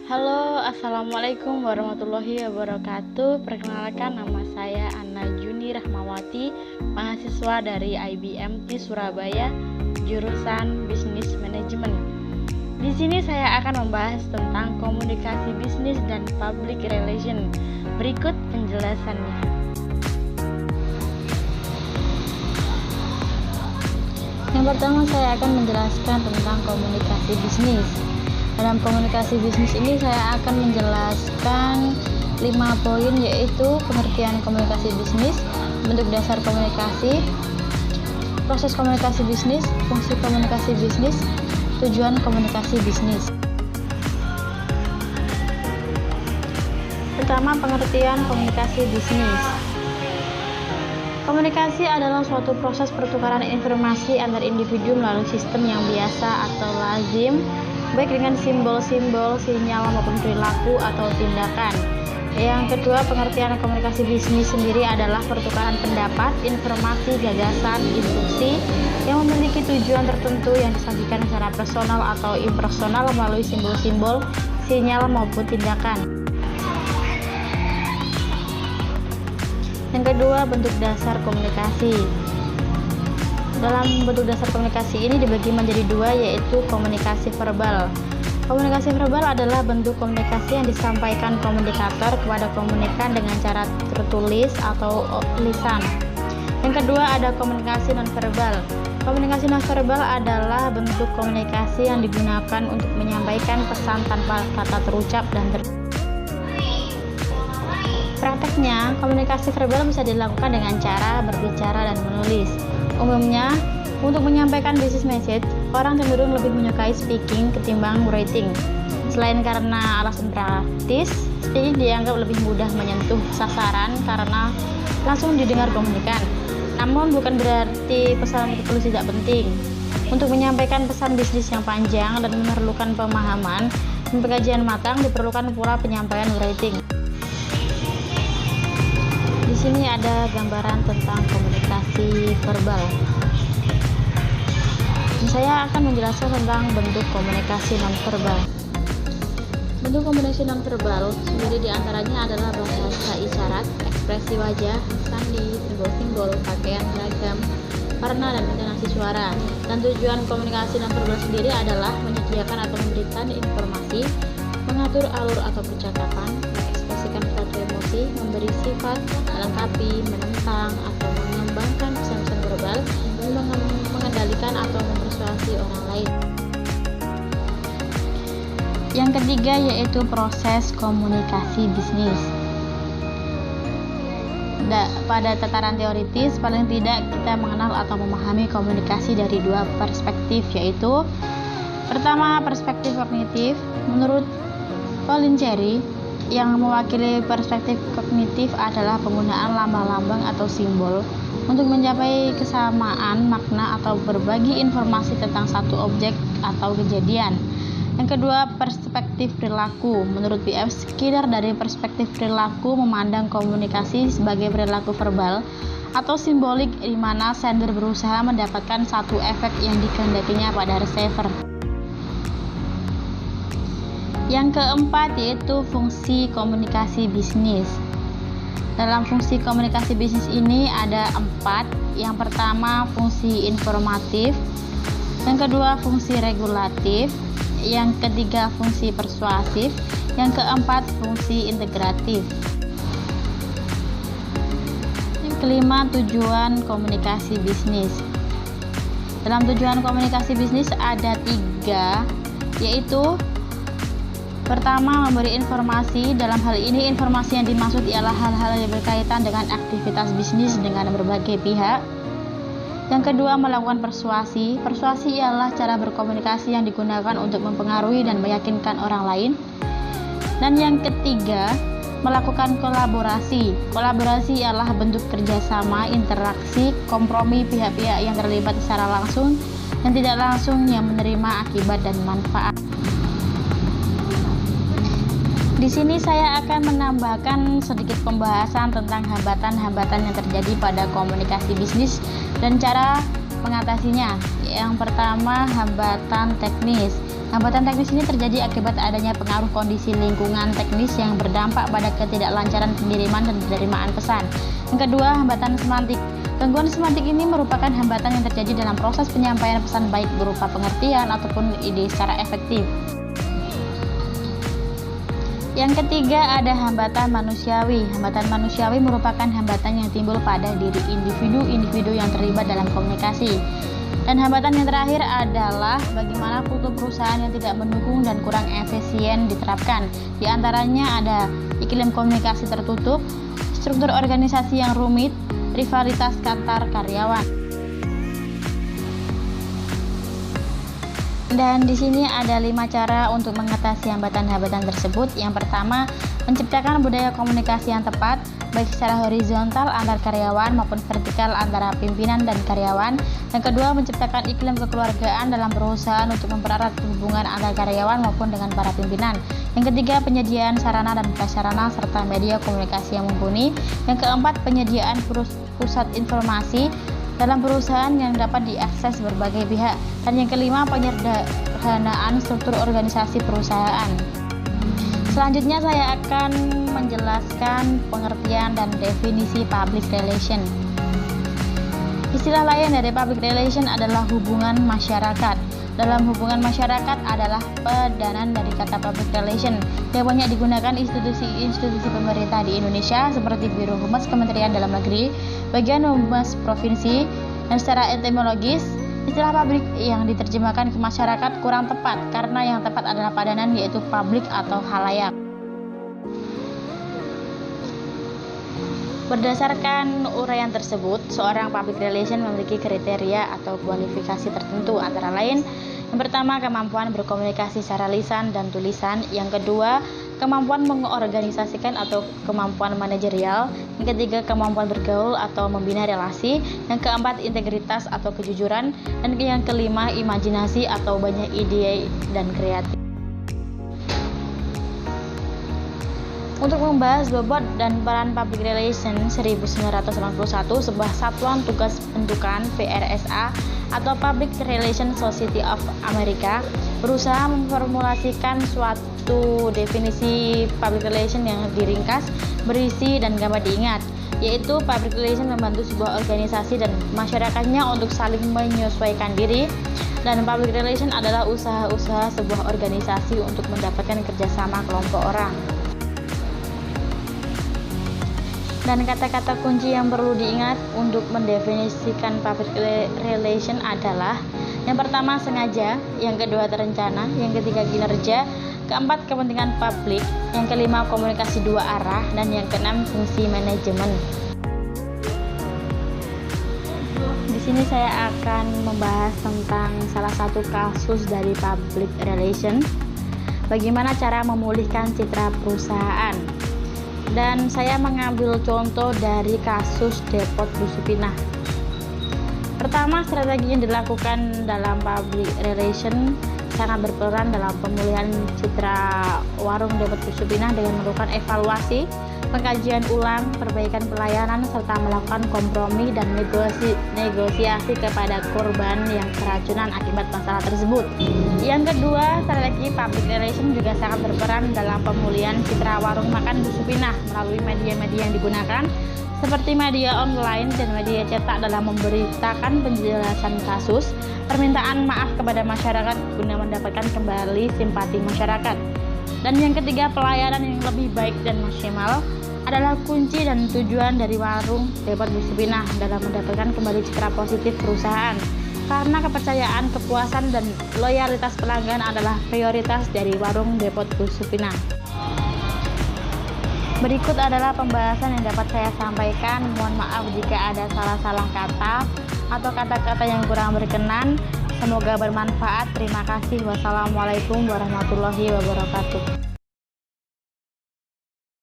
Halo, assalamualaikum warahmatullahi wabarakatuh. Perkenalkan, nama saya Anna Juni Rahmawati, mahasiswa dari IBMT Surabaya, jurusan Bisnis Manajemen. Di sini saya akan membahas tentang komunikasi bisnis dan public relation. Berikut penjelasannya. Yang pertama, saya akan menjelaskan tentang komunikasi bisnis. Dalam komunikasi bisnis ini saya akan menjelaskan 5 poin, yaitu pengertian komunikasi bisnis, bentuk dasar komunikasi, proses komunikasi bisnis, fungsi komunikasi bisnis, tujuan komunikasi bisnis. Pertama, pengertian komunikasi bisnis. Komunikasi adalah suatu proses pertukaran informasi antar individu melalui sistem yang biasa atau lazim, baik dengan simbol-simbol, sinyal maupun perilaku atau tindakan. Yang kedua, pengertian komunikasi bisnis sendiri adalah pertukaran pendapat, informasi, gagasan, instruksi yang memiliki tujuan tertentu yang disajikan secara personal atau impersonal melalui simbol-simbol, sinyal maupun tindakan. Yang kedua, bentuk dasar komunikasi. Dalam bentuk dasar komunikasi ini dibagi menjadi 2, yaitu komunikasi verbal. Komunikasi verbal adalah bentuk komunikasi yang disampaikan komunikator kepada komunikan dengan cara tertulis atau lisan. Yang kedua, ada komunikasi nonverbal. Komunikasi nonverbal adalah bentuk komunikasi yang digunakan untuk menyampaikan pesan tanpa kata terucap dan Prakteknya, komunikasi verbal bisa dilakukan dengan cara berbicara dan menulis. Umumnya, untuk menyampaikan business message, orang cenderung lebih menyukai speaking ketimbang writing. Selain karena alasan praktis, speaking dianggap lebih mudah menyentuh sasaran karena langsung didengar komunikan. Namun bukan berarti pesan tertulis tidak penting. Untuk menyampaikan pesan bisnis yang panjang dan memerlukan pemahaman dan pengkajian matang, diperlukan pula penyampaian writing. Di sini ada gambaran tentang komunikasi verbal. Saya akan menjelaskan tentang bentuk komunikasi nonverbal. Bentuk komunikasi nonverbal sendiri diantaranya adalah bahasa isyarat, ekspresi wajah, sandi, simbol-simbol, pakaian seragam, warna, dan intonasi suara. Dan tujuan komunikasi nonverbal sendiri adalah menyediakan atau memberikan informasi, mengatur alur atau percakapan, mengekspresikan suatu emosi, memberi sifat, melengkapi, menentang, atau mengembangkan pesan-pesan verbal, mengendalikan atau mempersuasi orang lain. Yang ketiga, yaitu proses komunikasi bisnis. Pada tataran teoritis, paling tidak kita mengenal atau memahami komunikasi dari 2 perspektif, yaitu pertama, perspektif kognitif. Menurut Pauline Cherry, yang mewakili perspektif kognitif adalah penggunaan lambang-lambang atau simbol untuk mencapai kesamaan makna atau berbagi informasi tentang satu objek atau kejadian. Yang kedua, perspektif perilaku. Menurut B.F. Skinner, dari perspektif perilaku memandang komunikasi sebagai perilaku verbal atau simbolik, di mana sender berusaha mendapatkan satu efek yang dikehendakinya pada receiver. Yang keempat, yaitu fungsi komunikasi bisnis. Dalam fungsi komunikasi bisnis ini ada 4. Yang pertama, fungsi informatif. Yang kedua, fungsi regulatif. Yang ketiga, fungsi persuasif. Yang keempat, fungsi integratif. Yang kelima, tujuan komunikasi bisnis. Dalam tujuan komunikasi bisnis ada 3, yaitu pertama, memberi informasi. Dalam hal ini, informasi yang dimaksud ialah hal-hal yang berkaitan dengan aktivitas bisnis dengan berbagai pihak. Yang kedua, melakukan persuasi. Persuasi ialah cara berkomunikasi yang digunakan untuk mempengaruhi dan meyakinkan orang lain. Dan yang ketiga, melakukan kolaborasi. Kolaborasi ialah bentuk kerjasama, interaksi, kompromi pihak-pihak yang terlibat secara langsung dan tidak langsung yang menerima akibat dan manfaat. Di sini saya akan menambahkan sedikit pembahasan tentang hambatan-hambatan yang terjadi pada komunikasi bisnis dan cara mengatasinya. Yang pertama, hambatan teknis. Hambatan teknis ini terjadi akibat adanya pengaruh kondisi lingkungan teknis yang berdampak pada ketidaklancaran pengiriman dan penerimaan pesan. Yang kedua, hambatan semantik. Gangguan semantik ini merupakan hambatan yang terjadi dalam proses penyampaian pesan baik berupa pengertian ataupun ide secara efektif. Yang ketiga, ada hambatan manusiawi. Hambatan manusiawi merupakan hambatan yang timbul pada diri individu-individu yang terlibat dalam komunikasi. Dan hambatan yang terakhir adalah bagaimana kultur perusahaan yang tidak mendukung dan kurang efisien diterapkan. Di antaranya ada iklim komunikasi tertutup, struktur organisasi yang rumit, rivalitas antar karyawan. Dan di sini ada 5 cara untuk mengatasi hambatan-hambatan tersebut. Yang pertama, menciptakan budaya komunikasi yang tepat, baik secara horizontal antar karyawan maupun vertikal antara pimpinan dan karyawan. Yang kedua, menciptakan iklim kekeluargaan dalam perusahaan untuk mempererat hubungan antar karyawan maupun dengan para pimpinan. Yang ketiga, penyediaan sarana dan prasarana serta media komunikasi yang mumpuni. Yang keempat, penyediaan pusat informasi dalam perusahaan yang dapat diakses berbagai pihak. Dan yang kelima, penyederhanaan struktur organisasi perusahaan. Selanjutnya saya akan menjelaskan pengertian dan definisi public relation. Istilah lain dari public relation adalah hubungan masyarakat. Dalam hubungan masyarakat adalah pedanan dari kata public relation yang banyak digunakan institusi-institusi pemerintah di Indonesia seperti Biro Humas Kementerian Dalam Negeri, Bagian Humas Provinsi, dan secara etimologis istilah publik yang diterjemahkan ke masyarakat kurang tepat karena yang tepat adalah padanan yaitu publik atau halayak. Berdasarkan uraian tersebut, seorang public relation memiliki kriteria atau kualifikasi tertentu, antara lain yang pertama, kemampuan berkomunikasi secara lisan dan tulisan. Yang kedua, kemampuan mengorganisasikan atau kemampuan manajerial. Yang ketiga, kemampuan bergaul atau membina relasi. Yang keempat, integritas atau kejujuran. Dan yang kelima, imajinasi atau banyak ide dan kreatif. Untuk membahas bobot dan peran Public Relations 1991, sebuah satuan tugas bentukan PRSA atau Public Relations Society of America berusaha memformulasikan suatu definisi public relation yang diringkas, berisi dan gampang diingat, yaitu public relation membantu sebuah organisasi dan masyarakatnya untuk saling menyesuaikan diri, dan public relation adalah usaha-usaha sebuah organisasi untuk mendapatkan kerjasama kelompok orang. Dan kata-kata kunci yang perlu diingat untuk mendefinisikan public relation adalah yang pertama sengaja, yang kedua terencana, yang ketiga kinerja, keempat kepentingan publik, yang kelima komunikasi dua arah, dan yang keenam fungsi manajemen. Di sini saya akan membahas tentang salah satu kasus dari public relation, bagaimana cara memulihkan citra perusahaan. Dan saya mengambil contoh dari kasus Depot Bu Supinah. Pertama, strategi yang dilakukan dalam public relation sangat berperan dalam pemulihan citra warung Depot Bu Supinah dengan melakukan evaluasi, pengkajian ulang, perbaikan pelayanan, serta melakukan kompromi dan negosiasi kepada korban yang keracunan akibat masalah tersebut. Yang kedua, strategi public relation juga sangat berperan dalam pemulihan citra warung makan Bu Supinah melalui media-media yang digunakan seperti media online dan media cetak dalam memberitakan penjelasan kasus, permintaan maaf kepada masyarakat guna mendapatkan kembali simpati masyarakat. Dan yang ketiga, pelayanan yang lebih baik dan maksimal adalah kunci dan tujuan dari warung Depot Bu Supinah dalam mendapatkan kembali citra positif perusahaan. Karena kepercayaan, kepuasan, dan loyalitas pelanggan adalah prioritas dari warung Depot Bu Supinah. Berikut adalah pembahasan yang dapat saya sampaikan. Mohon maaf jika ada salah-salah kata atau kata-kata yang kurang berkenan. Semoga bermanfaat. Terima kasih. Wassalamualaikum warahmatullahi wabarakatuh.